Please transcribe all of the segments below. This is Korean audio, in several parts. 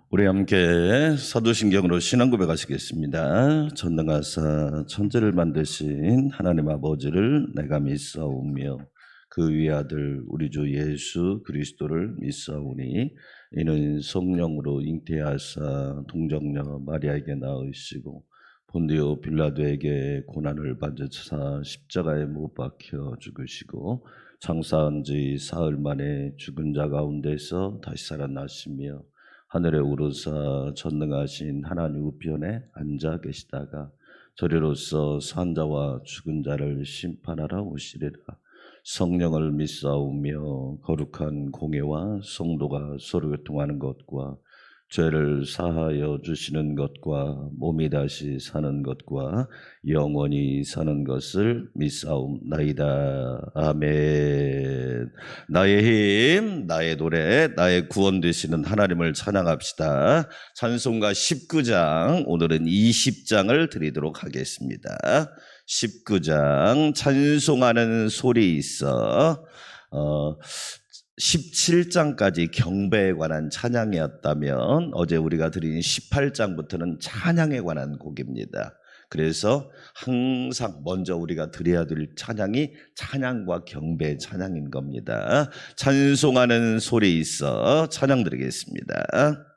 우리 함께 사도신경으로 신앙 고백하시겠습니다. 전능하사 천지를 만드신 하나님 아버지를 내가 믿사오며 그 위의 아들 우리 주 예수 그리스도를 믿사오니 이는 성령으로 잉태하사 동정녀 마리아에게 낳으시고 본디오 빌라도에게 고난을 받으사 십자가에 못 박혀 죽으시고 장사한 지 사흘 만에 죽은 자 가운데서 다시 살아나시며 하늘에 오르사 전능하신 하나님 우편에 앉아 계시다가 저리로서 산자와 죽은 자를 심판하러 오시리라. 성령을 믿사오며 거룩한 공예와 성도가 서로 교통하는 것과 죄를 사하여 주시는 것과 몸이 다시 사는 것과 영원히 사는 것을 믿사옵나이다. 아멘. 나의 힘, 나의 노래, 나의 구원 되시는 하나님을 찬양합시다. 찬송가 19장, 오늘은 20장을 드리도록 하겠습니다. 19장 찬송하는 소리 있어 17장까지 경배에 관한 찬양이었다면 어제 우리가 드린 18장부터는 찬양에 관한 곡입니다. 그래서 항상 먼저 우리가 드려야 될 찬양이 찬양과 경배 찬양인 겁니다. 찬송하는 소리 있어 찬양 드리겠습니다.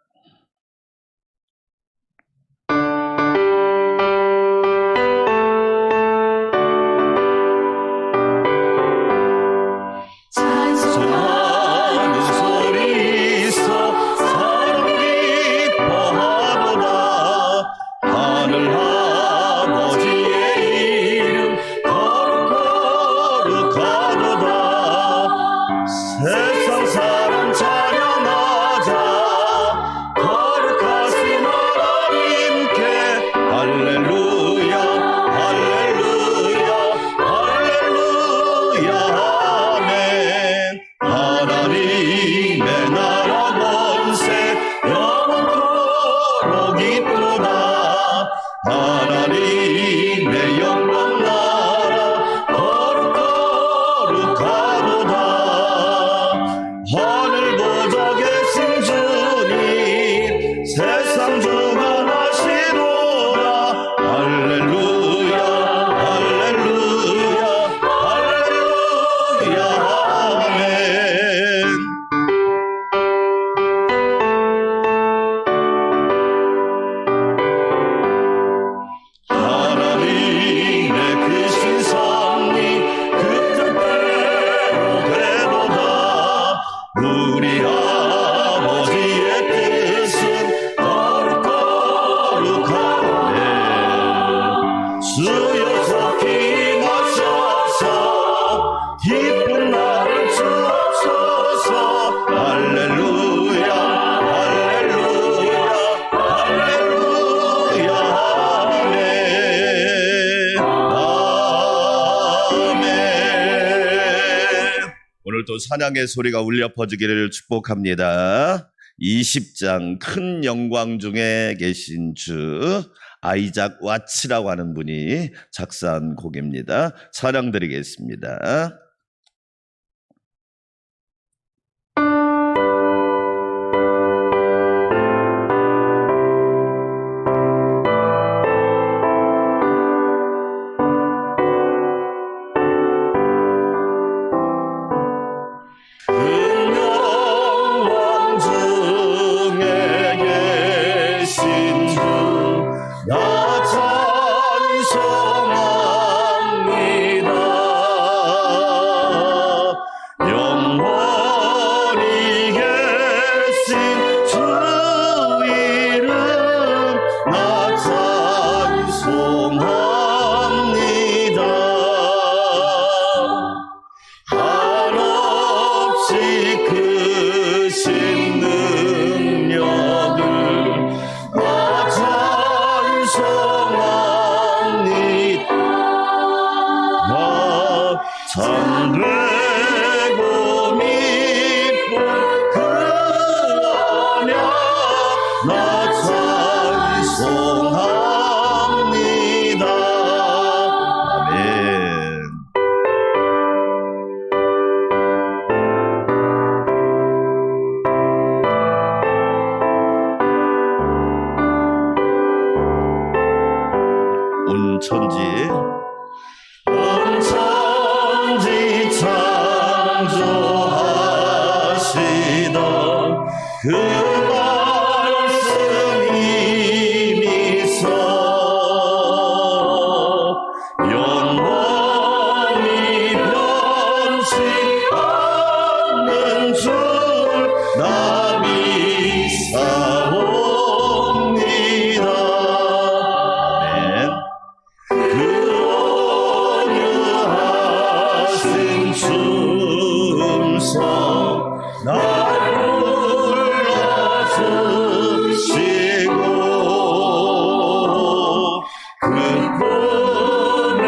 오늘도 찬양의 소리가 울려 퍼지기를 축복합니다. 20장 큰 영광 중에 계신 주 아이작 와치라고 하는 분이 작사한 곡입니다. 찬양 드리겠습니다. 천지 온 천지 창조하시던 그 말씀이미서 영원히 변치 않는 줄 나 믿사옵니다. 아멘. 그 온유하신 춤성 날 불러주시고 그 꿈에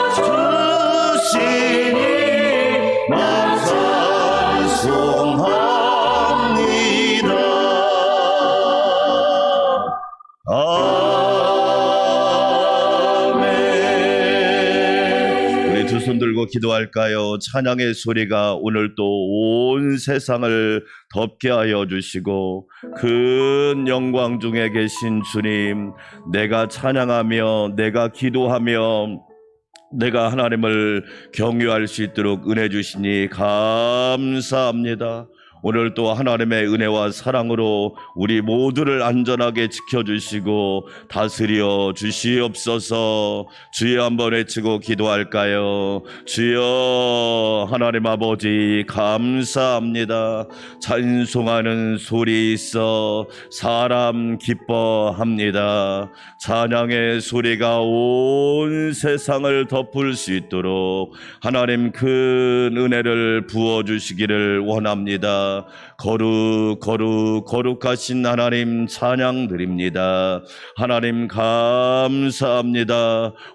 품어주시니 나 찬송합니다. 아멘. 우리 두 손 들고 기도할까요? 찬양의 소리가 오늘 또 온 세상을 덮게 하여 주시고 큰 영광 중에 계신 주님, 내가 찬양하며 내가 기도하며 내가 하나님을 경유할 수 있도록 은혜 주시니 감사합니다. 오늘 또 하나님의 은혜와 사랑으로 우리 모두를 안전하게 지켜주시고 다스려 주시옵소서. 주여 한번 외치고 기도할까요? 주여 하나님 아버지 감사합니다. 찬송하는 소리 있어 사람 기뻐합니다. 찬양의 소리가 온 세상을 덮을 수 있도록 하나님 큰 은혜를 부어주시기를 원합니다. 거룩하신 하나님 찬양 드립니다. 하나님 감사합니다.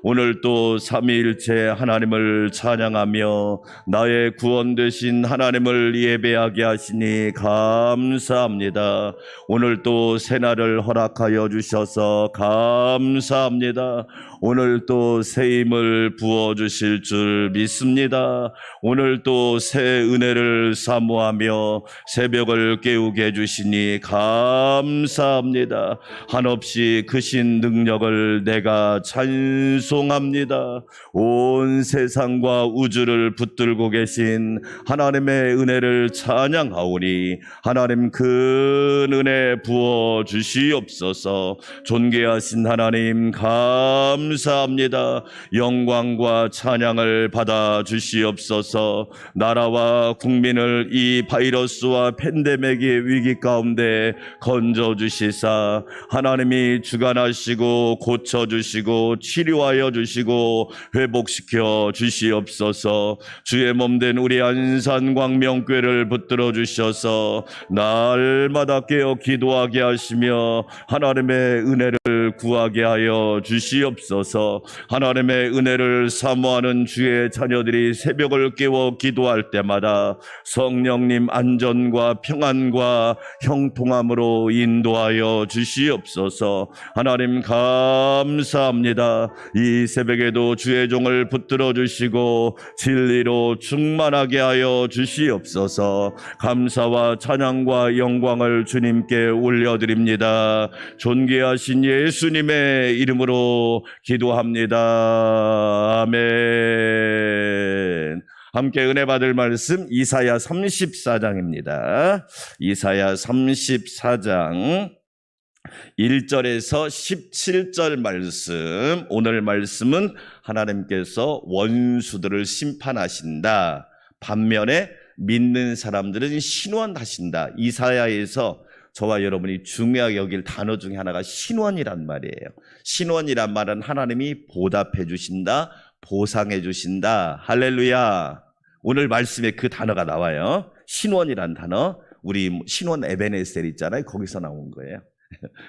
오늘 또 삼위일체 하나님을 찬양하며 나의 구원 되신 하나님을 예배하게 하시니 감사합니다. 오늘 또 새날을 허락하여 주셔서 감사합니다. 오늘 또 새 힘을 부어주실 줄 믿습니다. 오늘 또 새 은혜를 사모하며 새벽을 깨우게 해주시니 감사합니다. 한없이 크신 능력을 내가 찬송합니다. 온 세상과 우주를 붙들고 계신 하나님의 은혜를 찬양하오니 하나님 큰 은혜 부어주시옵소서. 존귀하신 하나님 감사합니다. 영광과 찬양을 받아 주시옵소서. 나라와 국민을 이 바이러스와 팬데믹의 위기 가운데 건져주시사 하나님이 주관하시고 고쳐주시고 치료하여 주시고 회복시켜 주시옵소서. 주의 몸된 우리 안산광명교회를 붙들어 주셔서 날마다 깨어 기도하게 하시며 하나님의 은혜를 구하게 하여 주시옵소서. 하나님의 은혜를 사모하는 주의 자녀들이 새벽을 깨워 기도할 때마다 성령님 안전과 평안과 형통함으로 인도하여 주시옵소서. 하나님 감사합니다. 이 새벽에도 주의 종을 붙들어 주시고 진리로 충만하게 하여 주시옵소서. 감사와 찬양과 영광을 주님께 올려드립니다. 존귀하신 예수님의 이름으로 기도합니다. 아멘. 함께 은혜 받을 말씀 이사야 34장입니다. 이사야 34장 1절에서 17절 말씀. 오늘 말씀은 하나님께서 원수들을 심판하신다. 반면에 믿는 사람들은 신원하신다. 이사야에서 저와 여러분이 중요하게 여길 단어 중에 하나가 신원이란 말이에요. 신원이란 말은 하나님이 보답해 주신다, 보상해 주신다. 할렐루야. 오늘 말씀에 그 단어가 나와요. 신원이란 단어. 우리 신원 에베네셀 있잖아요. 거기서 나온 거예요.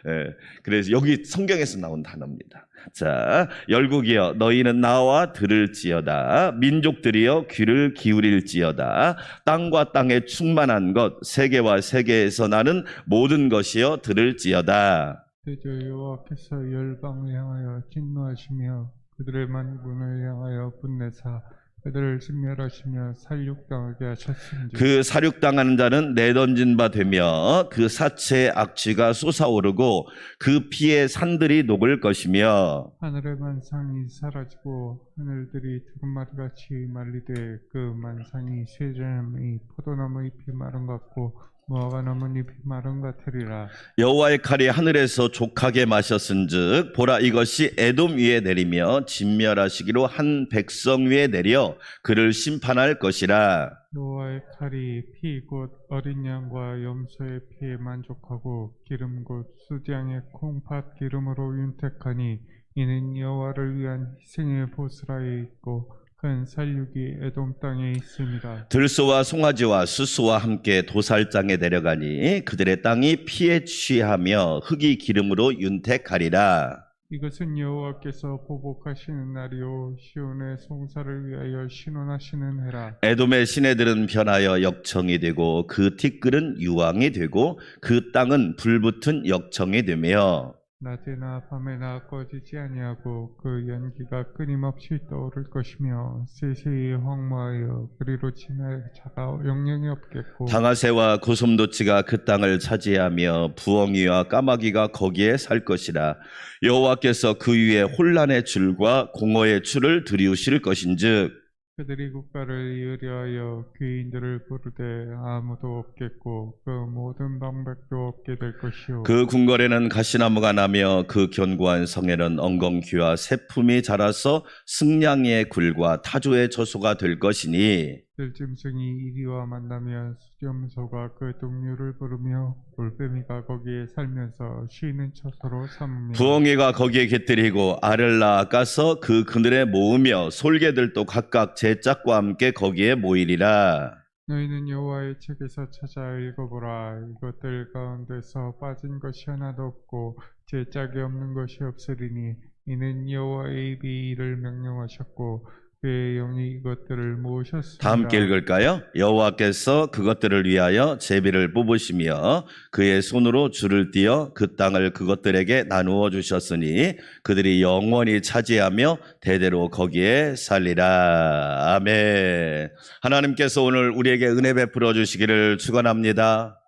예, 그래서 여기 성경에서 나온 단어입니다. 자, 열국이여 너희는 나와 들을지어다. 민족들이여 귀를 기울일지어다. 땅과 땅에 충만한 것 세계와 세계에서 나는 모든 것이여 들을지어다. 대저 여호와께서 열방을 향하여 진노하시며 그들의 만군을 향하여 분내사 그들을 진멸하시며 살육당하게 하셨은지 그 살육당하는 자는 내던진 바 되며 그 사체의 악취가 솟아오르고 그 피의 산들이 녹을 것이며 하늘의 만상이 사라지고 하늘들이 두루마리같이 말리되 그 만상이 쇠자나무 포도나무 잎이 마른 것 같고 무화과 나무 잎이 마른 것 같으리라. 여호와의 칼이 하늘에서 족하게 마셨은즉 보라 이것이 에돔 위에 내리며 진멸하시기로 한 백성 위에 내려 그를 심판할 것이라. 여호와의 칼이 피 곧 어린 양과 염소의 피에 만족하고 기름 곧 수장의 콩팥 기름으로 윤택하니 이는 여호와를 위한 희생의 보스라에 있고 큰 살육이 에돔 땅에 있습니다. 들소와 송아지와 수소와 함께 도살장에 내려가니 그들의 땅이 피에 취하며 흙이 기름으로 윤택하리라. 이것은 여호와께서 보복하시는 날이요 시온의 송사를 위하여 신원하시는 해라. 에돔의 시내들은 변하여 역청이 되고 그 티끌은 유황이 되고 그 땅은 불붙은 역청이 되며 낮에나 밤에나 꺼지지 아니하고 그 연기가 끊임없이 떠오를 것이며 세세히 황무하여 그리로 지날 자가 영영이 없겠고 당아새와 고솜도치가 그 땅을 차지하며 부엉이와 까마귀가 거기에 살 것이라. 여호와께서 그 위에 혼란의 줄과 공허의 줄을 들이우실 것인즉 그들이 국가를 이으려하여 귀인들을 부르되 아무도 없겠고 그 모든 방백도 없게 될 것이요 그 궁궐에는 가시나무가 나며 그 견고한 성에는 엉겅퀴와 새품이 자라서 승냥이의 굴과 타조의 저소가 될 것이니 들짐승이 이리와 만나면 수렴소가 그 동류를 부르며 돌빼미가 거기에 살면서 쉬는 처소로 삼으며 부엉이가 거기에 깃들이고 알을 낳아가서 그 그늘에 모으며 솔개들도 각각 제 짝과 함께 거기에 모이리라. 너희는 여호와의 책에서 찾아 읽어보라. 이것들 가운데서 빠진 것이 하나도 없고 제 짝이 없는 것이 없으리니 이는 여호와의 입이 이를 명령하셨고 그의 영이 이것들을 모으셨습니다. 다 함께 읽을까요? 여호와께서 그것들을 위하여 제비를 뽑으시며 그의 손으로 줄을 띄어 그 땅을 그것들에게 나누어 주셨으니 그들이 영원히 차지하며 대대로 거기에 살리라. 아멘. 하나님께서 오늘 우리에게 은혜 베풀어 주시기를 축원합니다.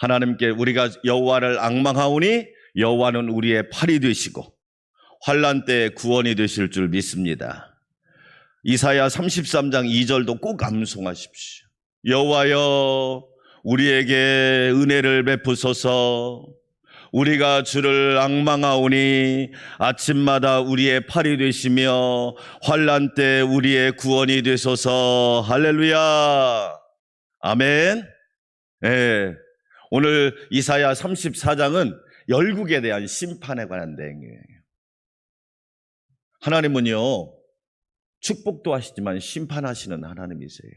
하나님께 우리가 여호와를 앙망하오니 여호와는 우리의 팔이 되시고 환난 때에 구원이 되실 줄 믿습니다. 이사야 33장 2절도 꼭 암송하십시오. 여호와여 우리에게 은혜를 베푸소서. 우리가 주를 앙망하오니 아침마다 우리의 팔이 되시며 환난 때 우리의 구원이 되소서. 할렐루야. 아멘. 네. 오늘 이사야 34장은 열국에 대한 심판에 관한 내용이에요. 하나님은요 축복도 하시지만 심판하시는 하나님이세요.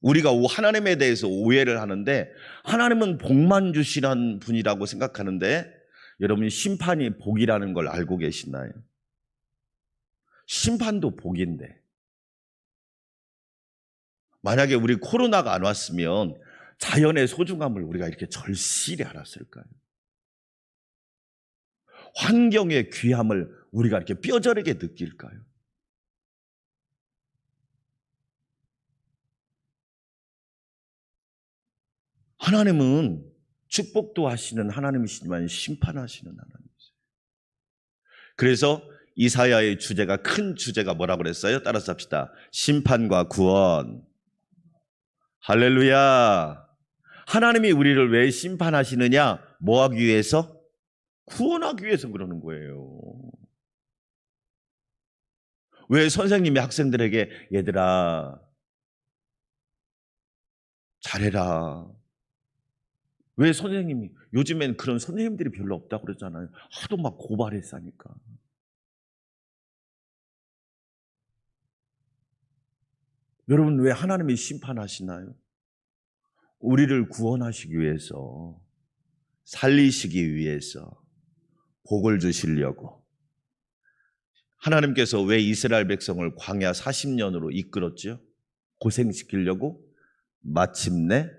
우리가 하나님에 대해서 오해를 하는데 하나님은 복만 주시는 분이라고 생각하는데 여러분이 심판이 복이라는 걸 알고 계시나요? 심판도 복인데 만약에 우리 코로나가 안 왔으면 자연의 소중함을 우리가 이렇게 절실히 알았을까요? 환경의 귀함을 우리가 이렇게 뼈저리게 느낄까요? 하나님은 축복도 하시는 하나님이시지만 심판하시는 하나님이세요. 그래서 이사야의 주제가 큰 주제가 뭐라고 그랬어요? 따라서 합시다. 심판과 구원. 할렐루야. 하나님이 우리를 왜 심판하시느냐? 뭐 하기 위해서? 구원하기 위해서 그러는 거예요. 왜 선생님이 학생들에게 얘들아 잘해라. 왜 선생님이 요즘엔 그런 선생님들이 별로 없다고 그러잖아요. 하도 막 고발했으니까. 여러분 왜 하나님이 심판하시나요? 우리를 구원하시기 위해서, 살리시기 위해서, 복을 주시려고. 하나님께서 왜 이스라엘 백성을 광야 40년으로 이끌었죠? 고생시키려고 마침내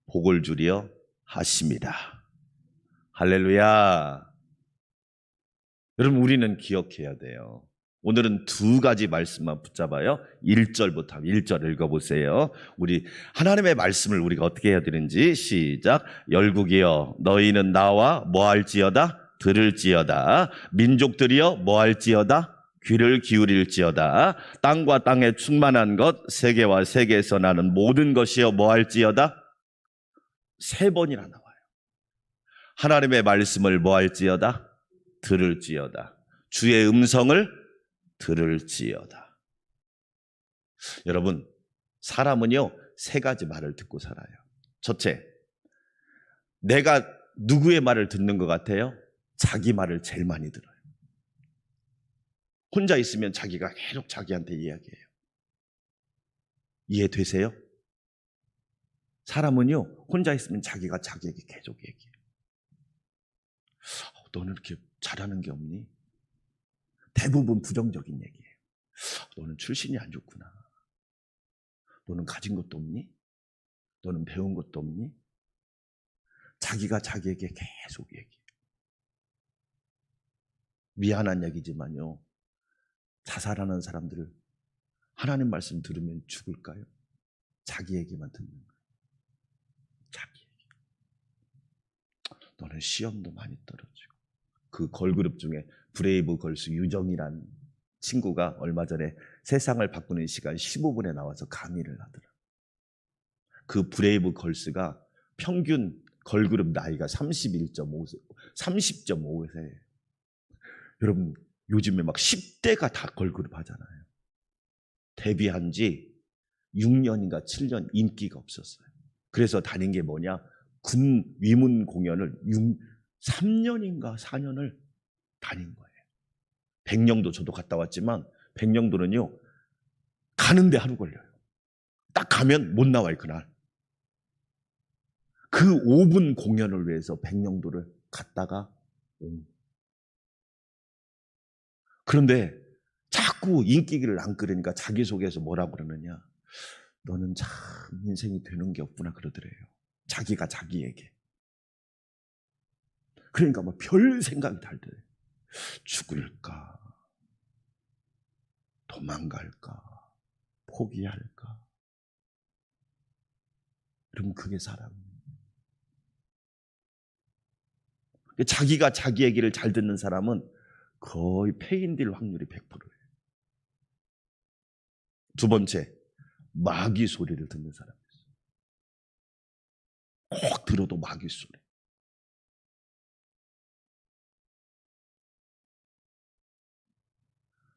복을 주려 하십니다. 할렐루야. 여러분 우리는 기억해야 돼요. 오늘은 두 가지 말씀만 붙잡아요. 1절부터 1절 읽어보세요. 우리 하나님의 말씀을 우리가 어떻게 해야 되는지 시작. 열국이여 너희는 나와 뭐할지어다 들을지어다. 민족들이여 뭐할지어다 귀를 기울일지어다. 땅과 땅에 충만한 것 세계와 세계에서 나는 모든 것이여 뭐할지어다. 3번이나 나와요. 하나님의 말씀을 뭐할지어다 들을지어다. 주의 음성을 들을지어다. 여러분, 사람은요 3가지 말을 듣고 살아요. 첫째, 내가 누구의 말을 듣는 것 같아요? 자기 말을 제일 많이 들어요. 혼자 있으면 자기가 계속 자기한테 이야기해요. 이해되세요? 사람은요 혼자 있으면 자기가 자기에게 계속 얘기해요. 너는 이렇게 잘하는 게 없니? 대부분 부정적인 얘기예요. 너는 출신이 안 좋구나. 너는 가진 것도 없니? 너는 배운 것도 없니? 자기가 자기에게 계속 얘기해요. 미안한 얘기지만요, 자살하는 사람들을 하나님 말씀 들으면 죽을까요? 자기 얘기만 듣는 거예요. 자기 얘기. 너는 시험도 많이 떨어지고. 그 걸그룹 중에 브레이브 걸스 유정이란 친구가 얼마 전에 세상을 바꾸는 시간 15분에 나와서 강의를 하더라. 그 브레이브 걸스가 평균 걸그룹 나이가 30.5세. 여러분, 요즘에 막 10대가 다 걸그룹 하잖아요. 데뷔한 지 6년인가 7년 인기가 없었어요. 그래서 다닌 게 뭐냐? 군 위문 공연을 3년인가 4년을 다닌 거예요. 백령도 저도 갔다 왔지만 백령도는요 가는데 하루 걸려요. 딱 가면 못 나와요. 그날 그 5분 공연을 위해서 백령도를 갔다가 온. 그런데 자꾸 인기기를 안 끌으니까 자기소개해서 뭐라고 그러느냐, 너는 참 인생이 되는 게 없구나 그러더래요. 자기가 자기에게. 그러니까 뭐 별 생각이 달더래요. 죽을까? 도망갈까? 포기할까? 그럼 그게 사람이에요. 자기가 자기 얘기를 잘 듣는 사람은 거의 폐인될 확률이 100%예요. 두 번째, 마귀 소리를 듣는 사람이 있어요. 꼭 들어도 마귀 소리.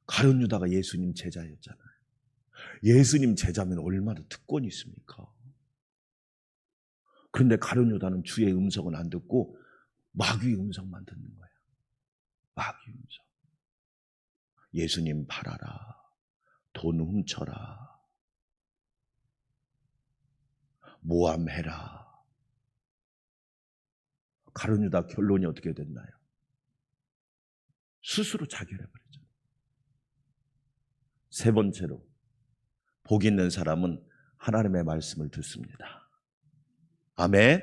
가룟 유다가 예수님 제자였잖아요. 예수님 제자면 얼마나 특권이 있습니까? 그런데 가룟 유다는 주의 음성은 안 듣고 마귀 음성만 듣는 거예요. 마귀 음성. 예수님 팔아라. 돈 훔쳐라. 모함해라. 가룟 유다 결론이 어떻게 됐나요? 스스로 자결해버렸잖아요. 세 번째로, 복 있는 사람은 하나님의 말씀을 듣습니다. 아멘.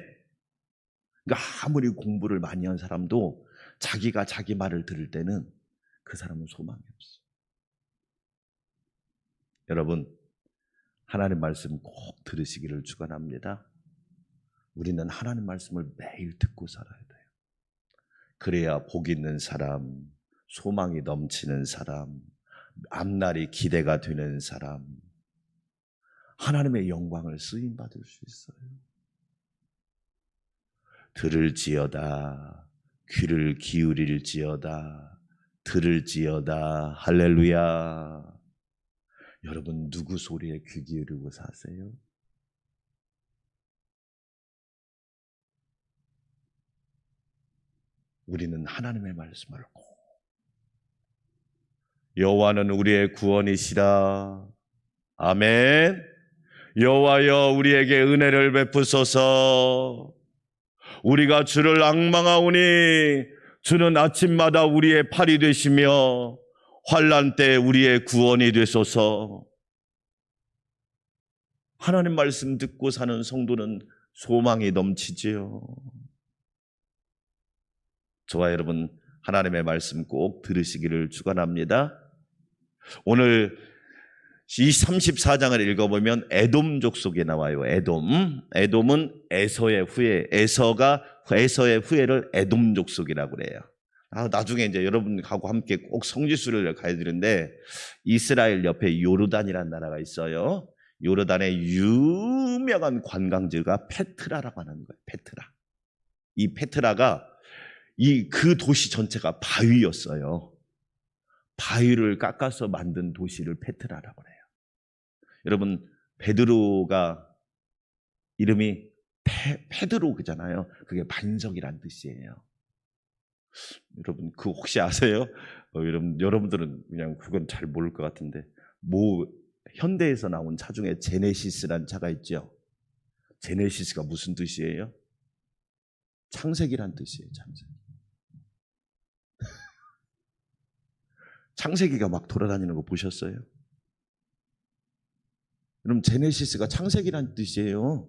그러니까 아무리 공부를 많이 한 사람도 자기가 자기 말을 들을 때는 그 사람은 소망이 없어요. 여러분, 하나님 말씀 꼭 들으시기를 축원합니다. 우리는 하나님 말씀을 매일 듣고 살아야 돼요. 그래야 복 있는 사람, 소망이 넘치는 사람, 앞날이 기대가 되는 사람, 하나님의 영광을 쓰임 받을 수 있어요. 들을지어다, 귀를 기울일지어다, 들을지어다. 할렐루야. 여러분, 누구 소리에 귀 기울이고 사세요? 우리는 하나님의 말씀을 꼭. 여호와는 우리의 구원이시라. 아멘. 여호와여 우리에게 은혜를 베푸소서. 우리가 주를 앙망하오니 주는 아침마다 우리의 팔이 되시며 환난 때 우리의 구원이 되소서. 하나님 말씀 듣고 사는 성도는 소망이 넘치지요. 저와 여러분, 하나님의 말씀 꼭 들으시기를 축원합니다. 오늘 이 34장을 읽어보면 에돔 족속이 나와요. 에돔은 에서의 후예, 에서의 후예를 에돔 족속이라고 그래요. 나중에 이제 여러분하고 함께 꼭 성지순례를 가야 되는데, 이스라엘 옆에 요르단이라는 나라가 있어요. 요르단의 유명한 관광지가 페트라라고 하는 거예요. 페트라. 이 페트라가 그 도시 전체가 바위였어요. 바위를 깎아서 만든 도시를 페트라라고 해요. 여러분, 베드로가 이름이 페드로잖아요. 그게 반석이란 뜻이에요. 여러분, 그거 혹시 아세요? 여러분들은 그냥 그건 잘 모를 것 같은데, 현대에서 나온 차 중에 제네시스라는 차가 있죠. 제네시스가 무슨 뜻이에요? 창세기란 뜻이에요. 창세기가 막 돌아다니는 거 보셨어요? 그럼 제네시스가 창세기란 뜻이에요.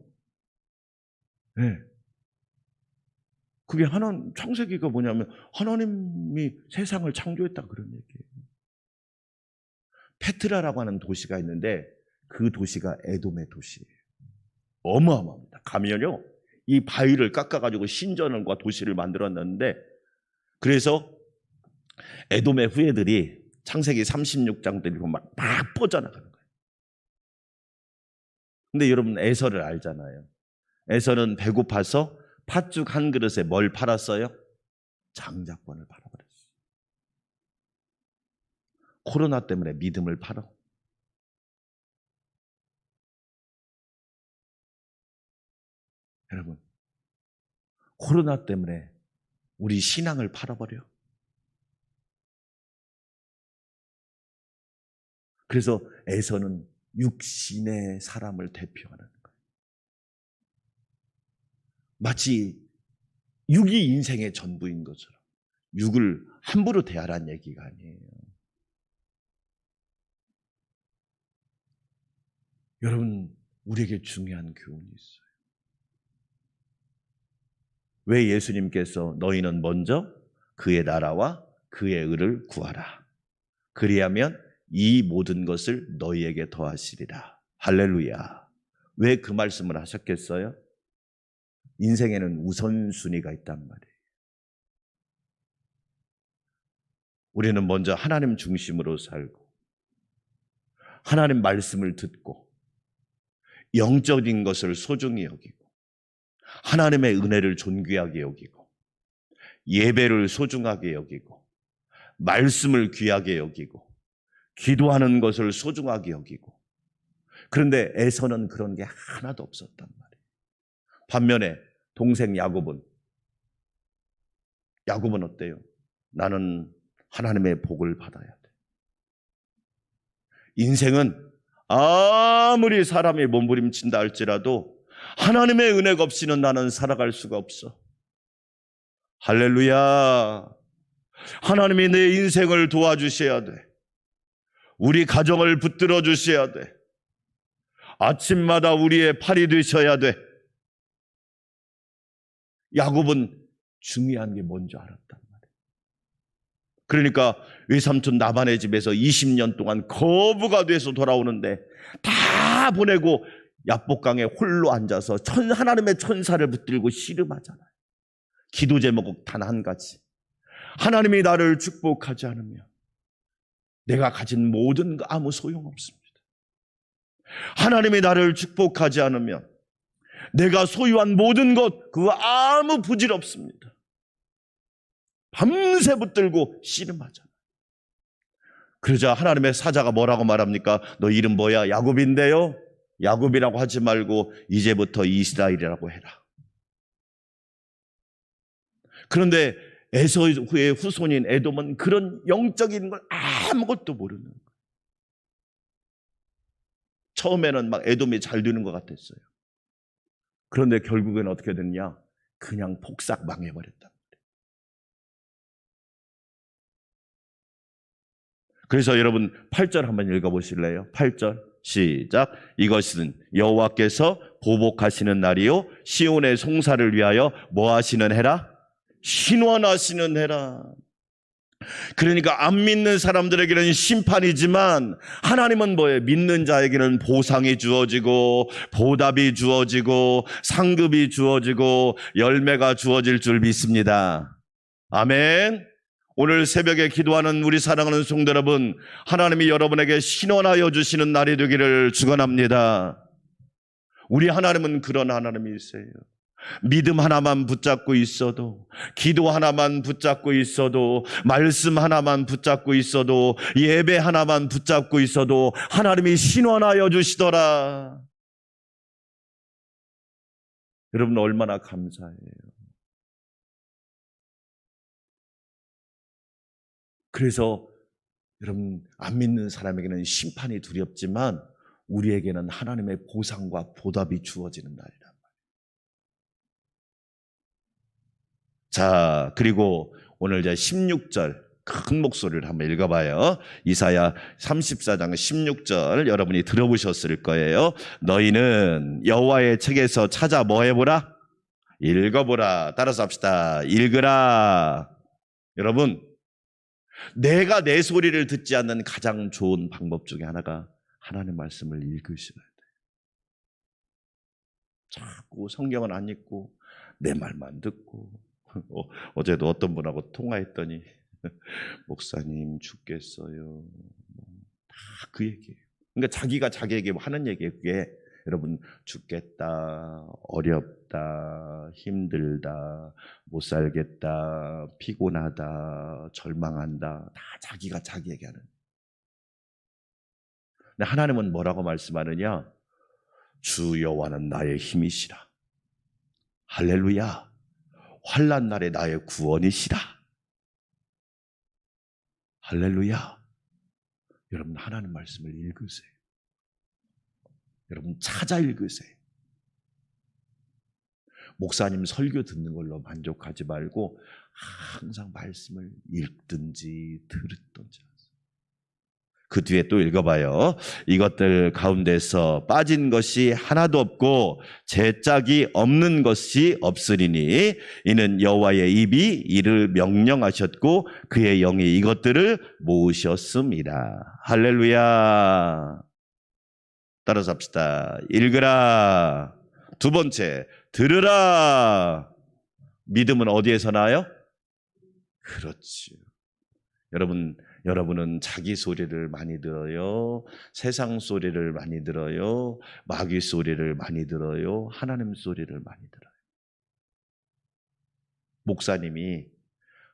네. 그게 창세기가 뭐냐면 하나님이 세상을 창조했다 그런 얘기예요. 페트라라고 하는 도시가 있는데 그 도시가 에돔의 도시예요. 어마어마합니다. 가면요, 이 바위를 깎아가지고 신전과 도시를 만들었는데, 그래서 에돔의 후예들이 창세기 36장 때리고 막 뻗어나가는 거예요. 근데 여러분, 에서를 알잖아요. 에서는 배고파서 팥죽 한 그릇에 뭘 팔았어요? 장자권을 팔아버렸어요. 코로나 때문에 믿음을 팔아. 여러분, 코로나 때문에 우리 신앙을 팔아버려. 그래서 에서는 육신의 사람을 대표하는 거예요. 마치 육이 인생의 전부인 것처럼 육을 함부로 대하라는 얘기가 아니에요. 여러분, 우리에게 중요한 교훈이 있어요. 왜 예수님께서 너희는 먼저 그의 나라와 그의 의를 구하라. 그리하면 이 모든 것을 너희에게 더하시리라. 할렐루야. 왜 그 말씀을 하셨겠어요? 인생에는 우선순위가 있단 말이에요. 우리는 먼저 하나님 중심으로 살고, 하나님 말씀을 듣고, 영적인 것을 소중히 여기고, 하나님의 은혜를 존귀하게 여기고, 예배를 소중하게 여기고, 말씀을 귀하게 여기고, 기도하는 것을 소중하게 여기고. 그런데 에서는 그런 게 하나도 없었단 말이에요. 반면에 동생 야곱은 어때요? 나는 하나님의 복을 받아야 돼. 인생은 아무리 사람이 몸부림친다 할지라도 하나님의 은혜가 없이는 나는 살아갈 수가 없어. 할렐루야. 하나님이 내 인생을 도와주셔야 돼. 우리 가정을 붙들어 주셔야 돼. 아침마다 우리의 팔이 되셔야 돼. 야곱은 중요한 게 뭔지 알았단 말이에요. 그러니까 외삼촌 나반의 집에서 20년 동안 거부가 돼서 돌아오는데 다 보내고 야복강에 홀로 앉아서 하나님의 천사를 붙들고 씨름하잖아요. 기도 제목 단 한 가지. 하나님이 나를 축복하지 않으면 내가 가진 모든 거 아무 소용없습니다. 하나님이 나를 축복하지 않으면 내가 소유한 모든 것 그거 아무 부질 없습니다. 밤새 붙들고 씨름하잖아요. 그러자 하나님의 사자가 뭐라고 말합니까? 너 이름 뭐야? 야곱인데요. 야곱이라고 하지 말고 이제부터 이스라엘이라고 해라. 그런데 에서의 후손인 에돔은 그런 영적인 걸 아무것도 모르는 거예요. 처음에는 막 에돔이 잘 되는 것 같았어요. 그런데 결국엔 어떻게 됐냐? 그냥 폭삭 망해버렸다. 그래서 여러분 8절 한번 읽어보실래요? 8절 시작. 이것은 여호와께서 보복하시는 날이요 시온의 송사를 위하여 뭐 하시는 해라? 신원하시는 해라. 그러니까 안 믿는 사람들에게는 심판이지만 하나님은 뭐예요? 믿는 자에게는 보상이 주어지고 보답이 주어지고 상급이 주어지고 열매가 주어질 줄 믿습니다. 아멘. 오늘 새벽에 기도하는 우리 사랑하는 성도 여러분, 하나님이 여러분에게 신원하여 주시는 날이 되기를 축원합니다. 우리 하나님은 그런 하나님이세요. 믿음 하나만 붙잡고 있어도, 기도 하나만 붙잡고 있어도, 말씀 하나만 붙잡고 있어도, 예배 하나만 붙잡고 있어도 하나님이 신원하여 주시더라. 여러분 얼마나 감사해요. 그래서 여러분 안 믿는 사람에게는 심판이 두렵지만 우리에게는 하나님의 보상과 보답이 주어지는 날이란 말이에요. 자, 그리고 오늘 이제 16절 큰 목소리를 한번 읽어봐요. 이사야 34장 16절 여러분이 들어보셨을 거예요. 너희는 여호와의 책에서 찾아 뭐 해보라? 읽어보라. 따라서 합시다. 읽으라. 여러분, 내가 내 소리를 듣지 않는 가장 좋은 방법 중에 하나가 하나님 말씀을 읽으셔야 돼요. 자꾸 성경은 안 읽고 내 말만 듣고 어제도 어떤 분하고 통화했더니 목사님 죽겠어요. 다 그 얘기예요. 그러니까 자기가 자기에게 하는 얘기예요. 그게 여러분 죽겠다, 어렵다, 힘들다, 못 살겠다, 피곤하다, 절망한다. 다 자기가 자기에게 하는. 근데 하나님은 뭐라고 말씀하느냐? 주 여호와는 나의 힘이시라. 할렐루야. 환난 날에 나의 구원이시라. 할렐루야. 여러분 하나님 말씀을 읽으세요. 여러분 찾아 읽으세요. 목사님 설교 듣는 걸로 만족하지 말고 항상 말씀을 읽든지 들었든지. 그 뒤에 또 읽어봐요. 이것들 가운데서 빠진 것이 하나도 없고 제짝이 없는 것이 없으리니 이는 여호와의 입이 이를 명령하셨고 그의 영이 이것들을 모으셨습니다. 할렐루야. 따라서 합시다. 읽으라. 두 번째, 들으라. 믿음은 어디에서 나요? 그렇죠. 여러분은 자기 소리를 많이 들어요. 세상 소리를 많이 들어요. 마귀 소리를 많이 들어요. 하나님 소리를 많이 들어요. 목사님이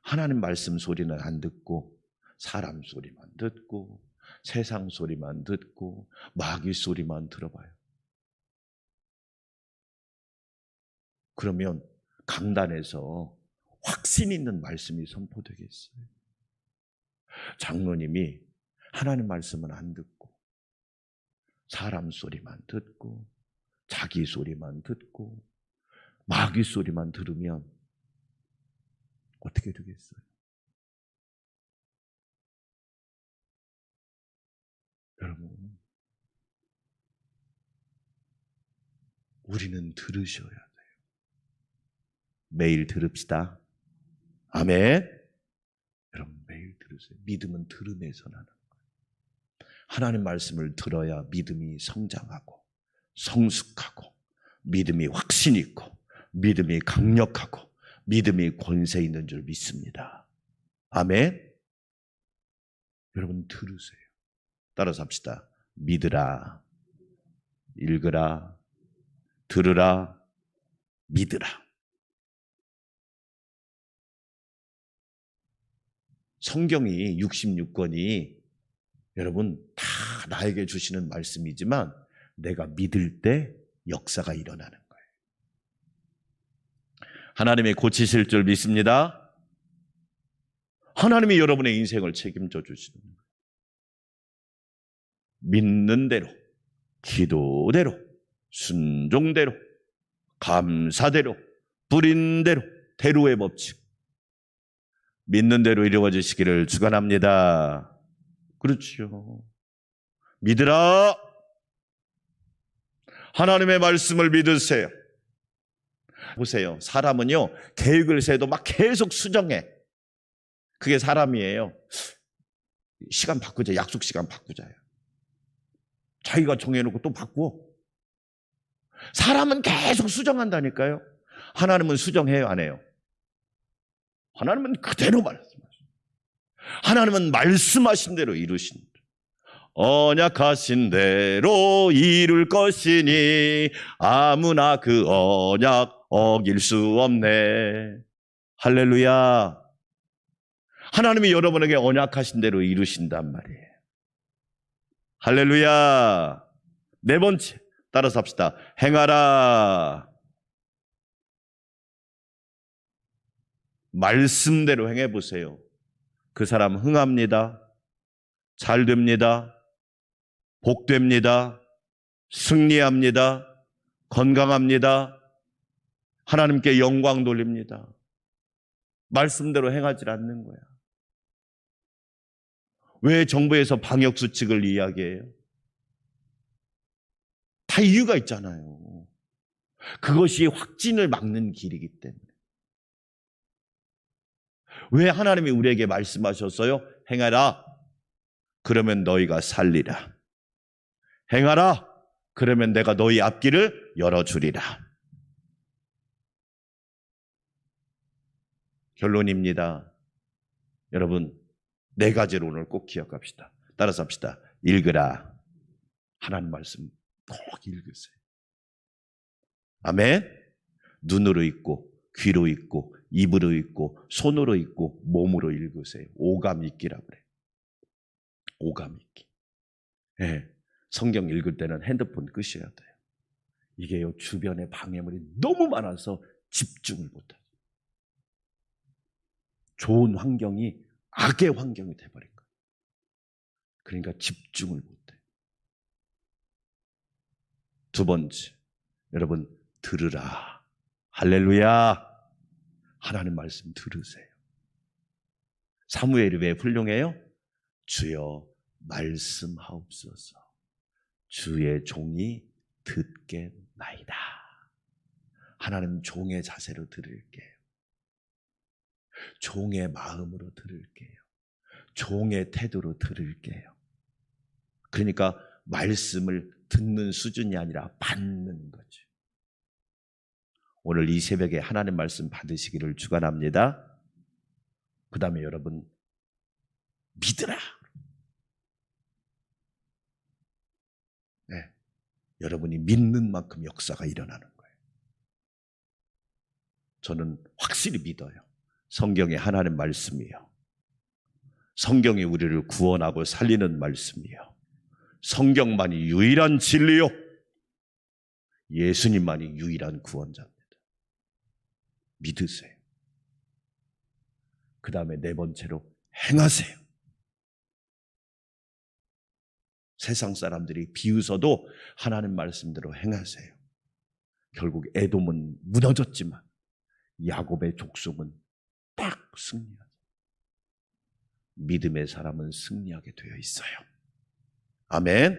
하나님 말씀 소리는 안 듣고 사람 소리만 듣고 세상 소리만 듣고 마귀 소리만 들어봐요. 그러면 강단에서 확신 있는 말씀이 선포되겠어요. 장로님이 하나님 말씀은 안 듣고 사람 소리만 듣고 자기 소리만 듣고 마귀 소리만 들으면 어떻게 되겠어요? 여러분, 우리는 들으셔야 돼요. 매일 들읍시다. 아멘. 여러분 매일 들으세요. 믿음은 들음에서 나는 거예요. 하나님 말씀을 들어야 믿음이 성장하고 성숙하고 믿음이 확신 있고 믿음이 강력하고 믿음이 권세 있는 줄 믿습니다. 아멘. 여러분 들으세요. 따라서 합시다. 믿으라, 읽으라, 들으라, 믿으라. 성경이 66권이 여러분 다 나에게 주시는 말씀이지만 내가 믿을 때 역사가 일어나는 거예요. 하나님이 고치실 줄 믿습니다. 하나님이 여러분의 인생을 책임져 주시는 거예요. 믿는 대로, 기도대로, 순종대로, 감사대로, 뿌린 대로, 대로의 법칙. 믿는 대로 이루어지시기를 축원합니다. 그렇죠. 믿으라. 하나님의 말씀을 믿으세요. 보세요. 사람은요, 계획을 세도 막 계속 수정해. 그게 사람이에요. 시간 바꾸자. 약속 시간 바꾸자요. 자기가 정해놓고 또 바꾸어. 사람은 계속 수정한다니까요. 하나님은 수정해요, 안 해요? 하나님은 그대로 말씀하십니다. 하나님은 말씀하신 대로 이루신다. 언약하신 대로 이룰 것이니 아무나 그 언약 어길 수 없네. 할렐루야. 하나님이 여러분에게 언약하신 대로 이루신단 말이에요. 할렐루야. 네 번째, 따라서 합시다. 행하라. 말씀대로 행해보세요. 그 사람 흥합니다. 잘 됩니다. 복됩니다. 승리합니다. 건강합니다. 하나님께 영광 돌립니다. 말씀대로 행하지 않는 거야. 왜 정부에서 방역수칙을 이야기해요? 다 이유가 있잖아요. 그것이 확진을 막는 길이기 때문에. 왜 하나님이 우리에게 말씀하셨어요? 행하라. 그러면 너희가 살리라. 행하라. 그러면 내가 너희 앞길을 열어주리라. 결론입니다. 여러분, 네 가지로 오늘 꼭 기억합시다. 따라서 합시다. 읽으라. 하나님 말씀 꼭 읽으세요. 아멘. 눈으로 읽고 귀로 읽고 입으로 읽고 손으로 읽고 몸으로 읽으세요. 오감 읽기라고 그래요. 오감 읽기. 네. 성경 읽을 때는 핸드폰 끄셔야 돼요. 이게요, 주변에 방해물이 너무 많아서 집중을 못해요. 좋은 환경이 악의 환경이 돼버린 거예요. 그러니까 집중을 못해요. 두 번째, 여러분 들으라. 할렐루야. 하나님 말씀 들으세요. 사무엘이 왜 훌륭해요? 주여 말씀하옵소서. 주의 종이 듣겠나이다. 하나님 종의 자세로 들을게요. 종의 마음으로 들을게요. 종의 태도로 들을게요. 그러니까 말씀을 듣는 수준이 아니라 받는 거죠. 오늘 이 새벽에 하나님 말씀 받으시기를 축원합니다. 그 다음에 여러분 믿으라. 네, 여러분이 믿는 만큼 역사가 일어나는 거예요. 저는 확실히 믿어요. 성경이 하나님 말씀이에요. 성경이 우리를 구원하고 살리는 말씀이에요. 성경만이 유일한 진리요. 예수님만이 유일한 구원자입니다. 믿으세요. 그 다음에 네 번째로 행하세요. 세상 사람들이 비웃어도 하나님 말씀대로 행하세요. 결국 에돔은 무너졌지만 야곱의 족속은 딱 승리하죠. 믿음의 사람은 승리하게 되어 있어요. 아멘.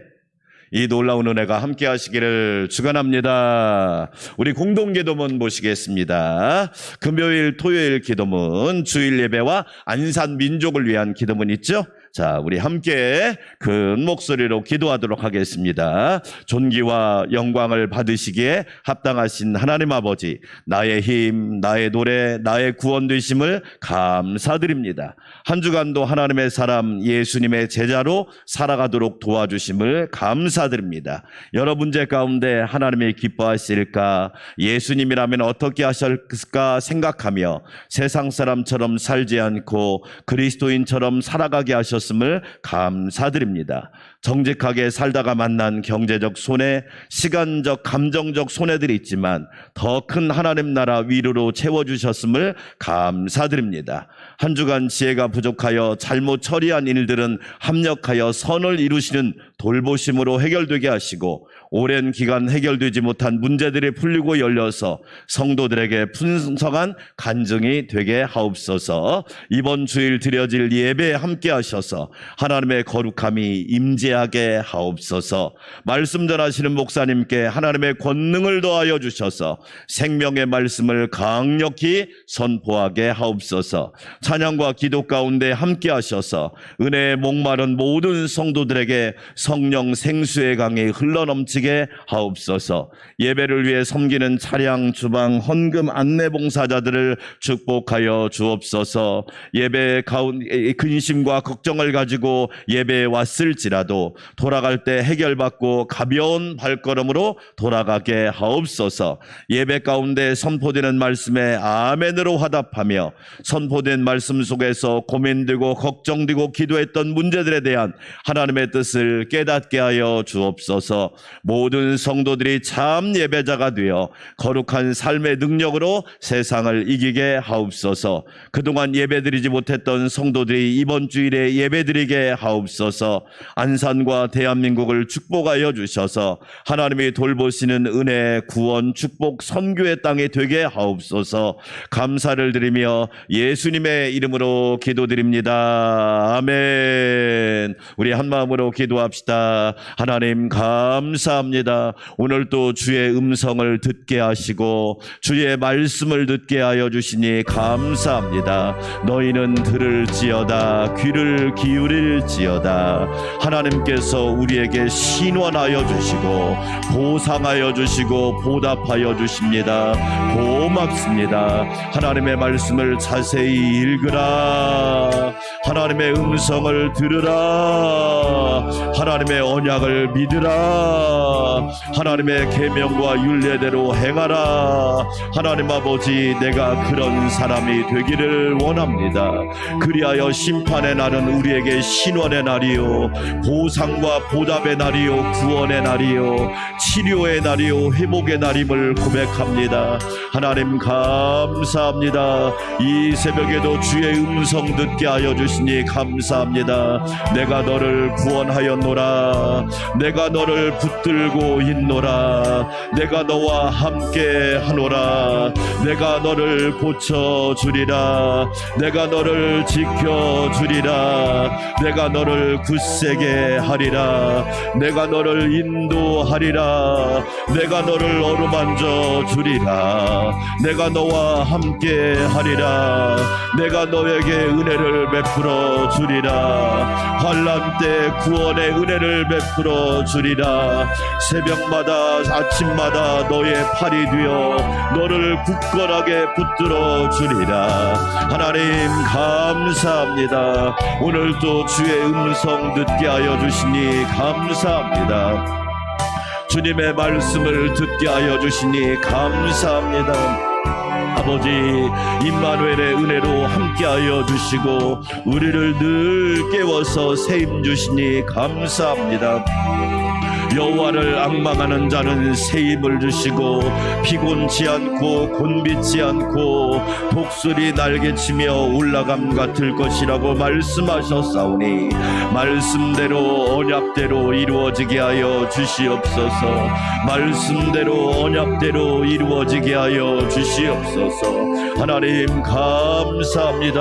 이 놀라운 은혜가 함께 하시기를 축원합니다. 우리 공동기도문 모시겠습니다. 금요일 토요일 기도문, 주일 예배와 안산 민족을 위한 기도문 있죠? 자, 우리 함께 큰 목소리로 기도하도록 하겠습니다. 존귀와 영광을 받으시기에 합당하신 하나님 아버지, 나의 힘, 나의 노래, 나의 구원 되심을 감사드립니다. 한 주간도 하나님의 사람 예수님의 제자로 살아가도록 도와주심을 감사드립니다. 여러 문제 가운데 하나님이 기뻐하실까, 예수님이라면 어떻게 하실까 생각하며 세상 사람처럼 살지 않고 그리스도인처럼 살아가게 하셨습니다. 을 감사드립니다. 정직하게 살다가 만난 경제적 손해, 시간적, 감정적 손해들이 있지만 더 큰 하나님 나라 위로로 채워주셨음을 감사드립니다. 한 주간 지혜가 부족하여 잘못 처리한 일들은 합력하여 선을 이루시는 돌보심으로 해결되게 하시고, 오랜 기간 해결되지 못한 문제들이 풀리고 열려서 성도들에게 풍성한 간증이 되게 하옵소서. 이번 주일 드려질 예배에 함께 하셔서 하나님의 거룩함이 임재 함께하게 하옵소서. 말씀 전하시는 목사님께 하나님의 권능을 더하여 주셔서 생명의 말씀을 강력히 선포하게 하옵소서. 찬양과 기도 가운데 함께하셔서 은혜에 목마른 모든 성도들에게 성령 생수의 강이 흘러넘치게 하옵소서. 예배를 위해 섬기는 차량, 주방, 헌금, 안내봉사자들을 축복하여 주옵소서. 예배 가운데 근심과 걱정을 가지고 예배에 왔을지라도 돌아갈 때 해결받고 가벼운 발걸음으로 돌아가게 하옵소서. 예배 가운데 선포되는 말씀에 아멘으로 화답하며 선포된 말씀 속에서 고민되고 걱정되고 기도했던 문제들에 대한 하나님의 뜻을 깨닫게 하여 주옵소서. 모든 성도들이 참 예배자가 되어 거룩한 삶의 능력으로 세상을 이기게 하옵소서. 그동안 예배드리지 못했던 성도들이 이번 주일에 예배드리게 하옵소서. 안산과 대한민국을 축복하여 주셔서 하나님이 돌보시는 은혜, 구원, 축복, 선교의 땅이 되게 하옵소서. 감사를 드리며 예수님의 이름으로 기도드립니다. 아멘. 우리 한마음으로 기도합시다. 하나님 감사합니다. 오늘도 주의 음성을 듣게 하시고 주의 말씀을 듣게 하여 주시니 감사합니다. 너희는 들을지어다, 귀를 기울일지어다. 하나님께서 우리에게 신원하여 주시고 보상하여 주시고 보답하여 주십니다. 고맙습니다. 하나님의 말씀을 자세히 읽으라. 하나님의 음성을 들으라. 하나님의 언약을 믿으라. 하나님의 계명과 율례대로 행하라. 하나님 아버지, 내가 그런 사람이 되기를 원합니다. 그리하여 심판의 날은 우리에게 신원의 날이요, 보상과 보답의 날이요, 구원의 날이요, 치료의 날이요, 회복의 날임을 고백합니다. 하나님 감사합니다. 이 새벽에도 주의 음성 듣게 하여 주시니 감사합니다. 내가 너를 구원하였노라. 내가 너를 붙들고 있노라. 내가 너와 함께 하노라. 내가 너를 고쳐주리라. 내가 너를 지켜주리라. 내가 너를 굳세게 하리라. 내가 너를 인도하리라. 내가 너를 어루만져 주리라. 내가 너와 함께 하리라. 내가 너에게 은혜를 베풀어 주리라. 환난 때 구원의 은혜를 베풀어 주리라. 새벽마다 아침마다 너의 팔이 되어 너를 굳건하게 붙들어 주리라. 하나님 감사합니다. 오늘도 주의 음성 듣게 하여 주시니 감사합니다. 주님의 말씀을 듣게 하여 주시니 감사합니다. 아버지, 임마누엘의 은혜로 함께하여 주시고 우리를 늘 깨워서 세임 주시니 감사합니다. 여호와를 앙망하는 자는 새 힘을 주시고 피곤치 않고 곤비치 않고 독수리 날개치며 올라감 같을 것이라고 말씀하셨사오니 말씀대로 언약대로 이루어지게 하여 주시옵소서. 말씀대로 언약대로 이루어지게 하여 주시옵소서. 하나님 감사합니다.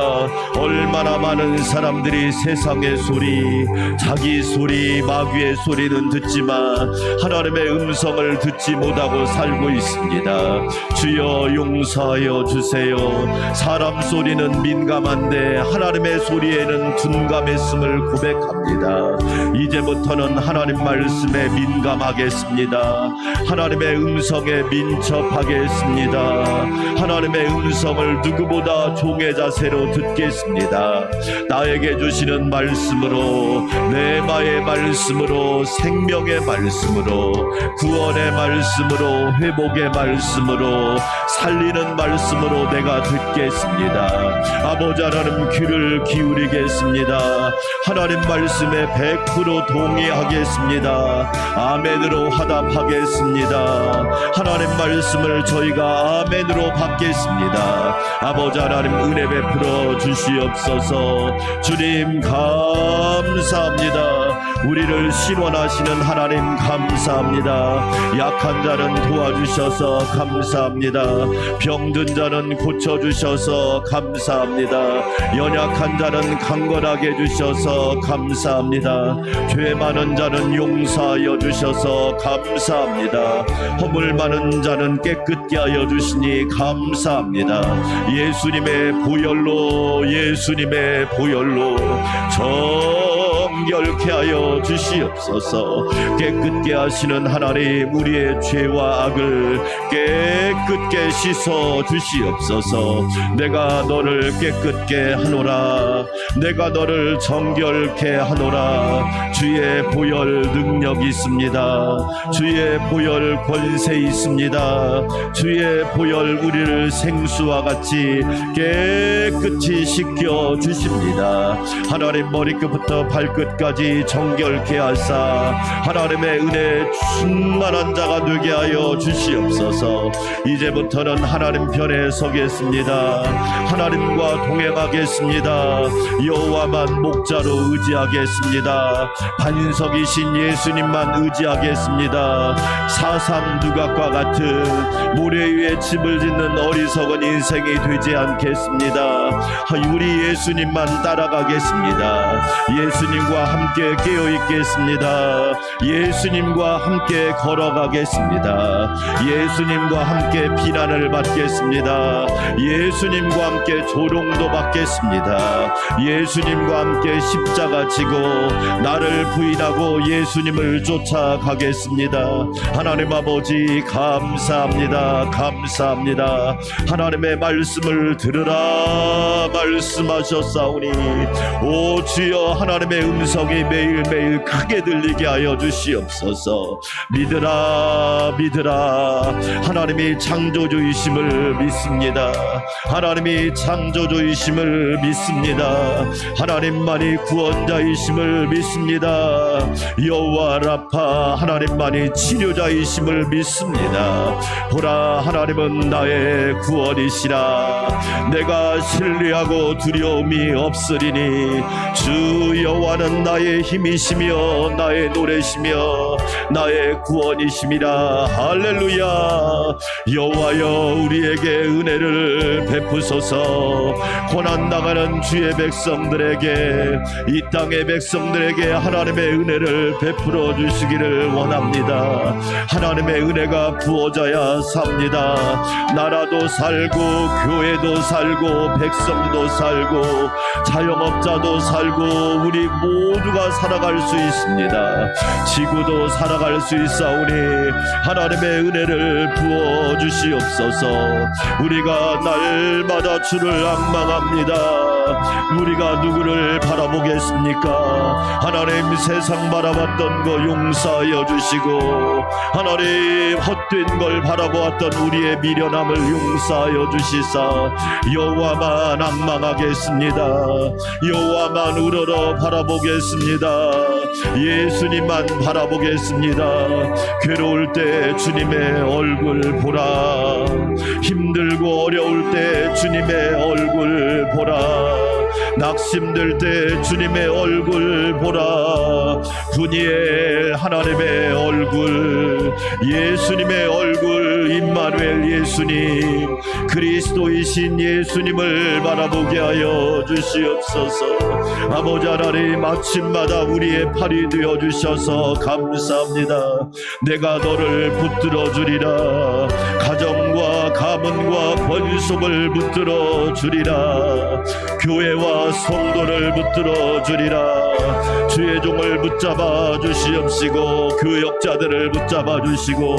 얼마나 많은 사람들이 세상의 소리, 자기 소리, 마귀의 소리는 듣지만 하나님의 음성을 듣지 못하고 살고 있습니다. 주여 용서하여 주세요. 사람 소리는 민감한데 하나님의 소리에는 둔감했음을 고백합니다. 이제부터는 하나님 말씀에 민감하겠습니다. 하나님의 음성에 민첩하겠습니다. 하나님의 음성을 누구보다 종의 자세로 듣겠습니다. 나에게 주시는 말씀으로, 내마의 말씀으로, 생명의 말씀으로, 구원의 말씀으로, 회복의 말씀으로, 살리는 말씀으로 내가 듣겠습니다. 아버지 하나님 귀를 기울이겠습니다. 하나님 말씀에 100% 동의하겠습니다. 아멘으로 화답하겠습니다. 하나님 말씀을 저희가 아멘으로 받겠습니다. 아버지 하나님 은혜 베풀어 주시옵소서. 주님 감사합니다. 우리를 신원하시는 하나님 감사합니다. 약한 자는 도와주셔서 감사합니다. 병든 자는 고쳐주셔서 감사합니다. 연약한 자는 강건하게 해주셔서 감사합니다. 죄 많은 자는 용서하여 주셔서 감사합니다. 허물 많은 자는 깨끗게 하여 주시니 감사합니다. 예수님의 보혈로, 예수님의 보혈로 정결케 하여 주시옵소서. 깨끗게 하시는 하나님, 우리의 죄와 악을 깨끗게 씻어 주시옵소서. 내가 너를 깨끗게 하노라. 내가 너를 정결케 하노라. 주의 보혈 능력이 있습니다. 주의 보혈 권세 있습니다. 주의 보혈 우리를 생수와 같이 깨끗이 씻겨 주십니다. 하나님, 머리끝부터 발끝까지 정결케 하사 하나님의 은혜 충만한 자가 되게 하여 주시옵소서. 이제부터는 하나님 편에 서겠습니다. 하나님과 동행하겠습니다. 여호와만 목자로 의지하겠습니다. 반석이신 예수님만 의지하겠습니다. 사삼 누각과 같은 모래 위에 집을 짓는 어리석은 인생이 되지 않겠습니다. 우리 예수님만 따라가겠습니다. 예수님과 함께 깨어있겠습니다. 예수님과 함께 걸어가겠습니다. 예수님과 함께 비난을 받겠습니다. 예수님과 함께 조롱도 받겠습니다. 예수님과 함께 십자가 지고 나를 부인하고 예수님을 쫓아가겠습니다. 하나님 아버지 감사합니다. 감사합니다. 하나님의 말씀을 들으라 말씀하셨사오니 오 주여, 하나님의 음성이 매일매일 크게 들리게 하여 주시옵소서. 믿으라 믿으라. 하나님이 창조주이심을 믿습니다. 하나님이 창조주이심을 믿습니다. 하나님만이 구원자이심을 믿습니다. 여호와 라파, 하나님만이 치료자이심을 믿습니다. 보라, 하나님은 나의 구원이시라. 내가 신뢰하고 두려움이 없으리니 주 여호와는 나의 힘이시며 나의 노래시며 나의 구원이심이라. 할렐루야. 여호와여, 우리에게 은혜를 베푸소서. 고난 당하는 주의 백성들에게, 이 땅의 백성들에게 하나님의 은혜를 베풀어 주시기를 원합니다. 하나님의 은혜가 부어져야 삽니다. 나라도 살고 교회도 살고 백성도 살고 자영업자도 살고 우리 모두가 살아갈 수 있습니다. 지구도 살아갈 수 있사오니 하나님의 은혜를 부어 주시옵소서. 우리가 날마다 주를 앙망합니다. 우리가 누구를 바라보겠습니까? 하나님, 세상 바라봤던 거 용서하여 주시고, 하나님 헛된 걸 바라보았던 우리의 미련함을 용서하여 주시사 여호와만 앙망하겠습니다. 여호와만 우러러 바라보겠습니다. 예수님만 바라보겠습니다. 괴로울 때 주님의 얼굴 보라. 힘들고 어려울 때 주님의 얼굴 보라. 낙심될 때 주님의 얼굴 보라. 분이엘 하나님의 얼굴, 예수님의 얼굴, 임마누엘 예수님, 그리스도이신 예수님을 바라보게 하여 주시옵소서. 아버지 하나님, 아침마다 우리의 팔이 되어 주셔서 감사합니다. 내가 너를 붙들어 주리라. 가정과 가문과 권속을 붙들어 주리라. 교회와 성도를 붙들어 주리라. 주의 종을 붙잡아 주시옵시고, 교역자들을 붙잡아 주시고,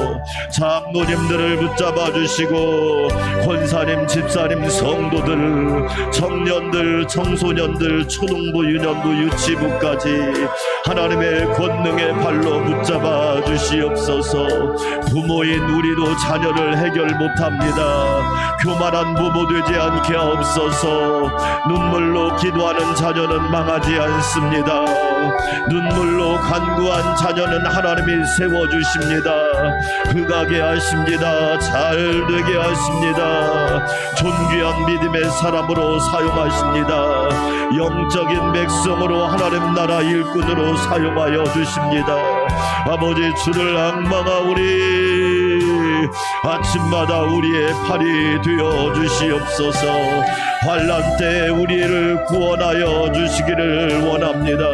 장로님들을 붙잡아 주시고, 권사님, 집사님, 성도들, 청년들, 청소년들, 초등부, 유년부, 유치부까지 하나님의 권능의 발로 붙잡아 주시옵소서. 부모인 우리도 자녀를 해결 못합니다. 교만한 부모 되지 않게 하옵소서. 눈물로 기도하는 자녀는 망하지 않습니다. 눈물로 간구한 자녀는 하나님이 세워주십니다. 흑하게 하십니다. 잘 되게 하십니다. 존귀한 믿음의 사람으로 사용하십니다. 영적인 백성으로 하나님 나라 일꾼으로 사용하여 주십니다. 아버지, 주를 앙망하오니 아침마다 우리의 팔이 되어 주시옵소서. 환난 때 우리를 구원하여 주시기를 원합니다.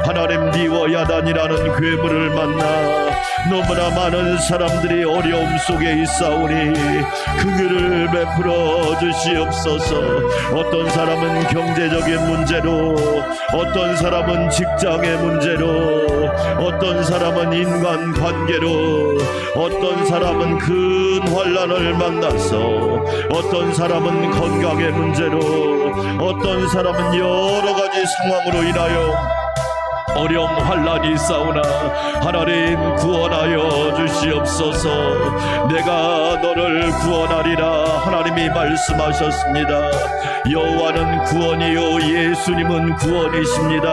하나님, 니워 야단이라는 괴물을 만나 너무나 많은 사람들이 어려움 속에 있사오니 그 길을 베풀어 주시옵소서. 어떤 사람은 경제적인 문제로, 어떤 사람은 직장의 문제로, 어떤 사람은 인간관계로, 어떤 사람은 큰 환난을 만나서, 어떤 사람은 건강의 문제로, 어떤 사람은 여러 가지 상황으로 인하여 어려움 환난이 있사오나 하나님 구원하여 주시옵소서. 내가 너를 구원하리라 하나님이 말씀하셨습니다. 여호와는 구원이요 예수님은 구원이십니다.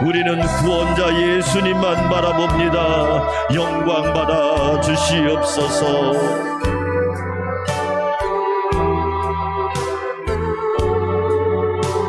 우리는 구원자 예수님만 바라봅니다. 영광 받아 주시옵소서.